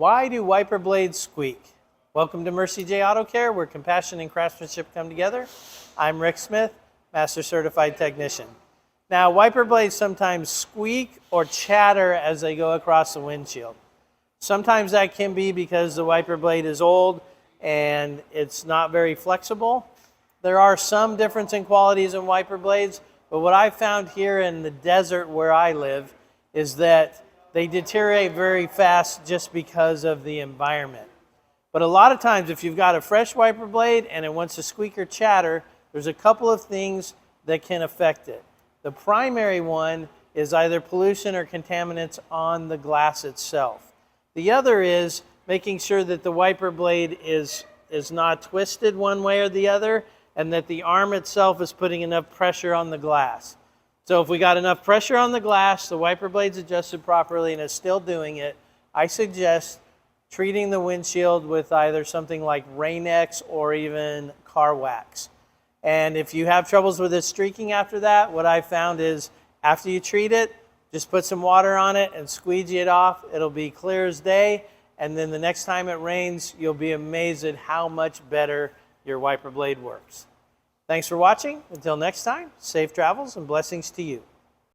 Why do wiper blades squeak? Welcome to Mercie J Auto Care, where compassion and craftsmanship come together. I'm Rick Smith, Master Certified Technician. Now, wiper blades sometimes squeak or chatter as they go across the windshield. Sometimes that can be because the wiper blade is old and it's not very flexible. There are some difference in qualities in wiper blades, but what I found here in the desert where I live is that they deteriorate very fast just because of the environment. But a lot of times if you've got a fresh wiper blade and it wants to squeak or chatter, there's a couple of things that can affect it. The primary one is either pollution or contaminants on the glass itself. The other is making sure that the wiper blade is not twisted one way or the other, and that the arm itself is putting enough pressure on the glass. So if we got enough pressure on the glass, the wiper blade's adjusted properly and it's still doing it, I suggest treating the windshield with either something like Rain-X or even car wax. And if you have troubles with it streaking after that, what I found is after you treat it, just put some water on it and squeegee it off. It'll be clear as day, and then the next time it rains, you'll be amazed at how much better your wiper blade works. Thanks for watching. Until next time, safe travels and blessings to you.